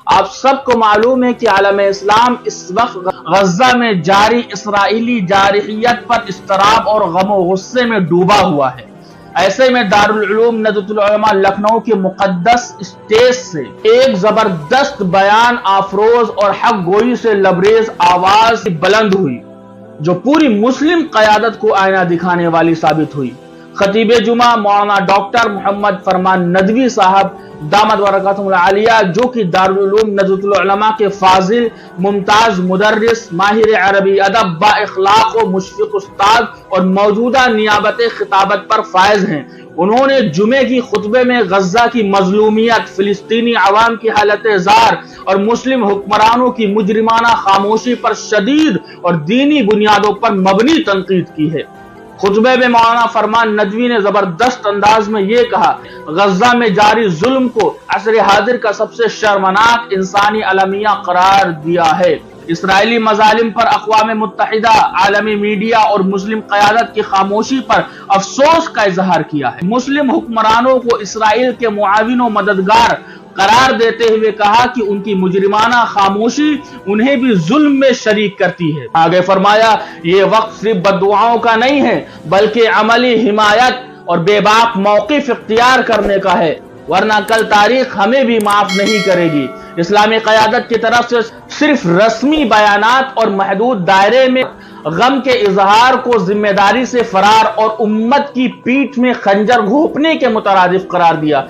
آپ سب کو معلوم ہے کہ عالم اسلام اس وقت غزہ میں جاری اسرائیلی جارحیت پر اضطراب اور غم و غصے میں ڈوبا ہوا ہے۔ ایسے میں دارالعلوم ندوۃ العلماء لکھنؤ کے مقدس اسٹیج سے ایک زبردست بیان آفروز اور حق گوئی سے لبریز آواز بلند ہوئی جو پوری مسلم قیادت کو آئینہ دکھانے والی ثابت ہوئی۔ خطیب جمعہ مولانا ڈاکٹر محمد فرمان ندوی صاحب دامت برکاتہم العالیہ، جو کہ دارالعلوم ندوۃ العلماء کے فاضل، ممتاز مدرس، ماہر عربی ادب، با اخلاق و مشفق استاد اور موجودہ نیابت خطابت پر فائز ہیں، انہوں نے جمعے کی خطبے میں غزہ کی مظلومیت، فلسطینی عوام کی حالت زار اور مسلم حکمرانوں کی مجرمانہ خاموشی پر شدید اور دینی بنیادوں پر مبنی تنقید کی ہے۔ خطبے میں مولانا فرمان ندوی نے زبردست انداز میں یہ کہا، غزہ میں جاری ظلم کو عصر حاضر کا سب سے شرمناک انسانی المیہ قرار دیا ہے۔ اسرائیلی مظالم پر اقوام متحدہ، عالمی میڈیا اور مسلم قیادت کی خاموشی پر افسوس کا اظہار کیا ہے۔ مسلم حکمرانوں کو اسرائیل کے معاون و مددگار قرار دیتے ہوئے کہا کہ ان کی مجرمانہ خاموشی انہیں بھی ظلم میں شریک کرتی ہے۔ آگے فرمایا، یہ وقت صرف بددعاؤں کا نہیں ہے بلکہ عملی حمایت اور بے باک موقف اختیار کرنے کا ہے، ورنہ کل تاریخ ہمیں بھی معاف نہیں کرے گی۔ اسلامی قیادت کی طرف سے صرف رسمی بیانات اور محدود دائرے میں غم کے اظہار کو ذمہ داری سے فرار اور امت کی پیٹھ میں خنجر گھونپنے کے مترادف قرار دیا۔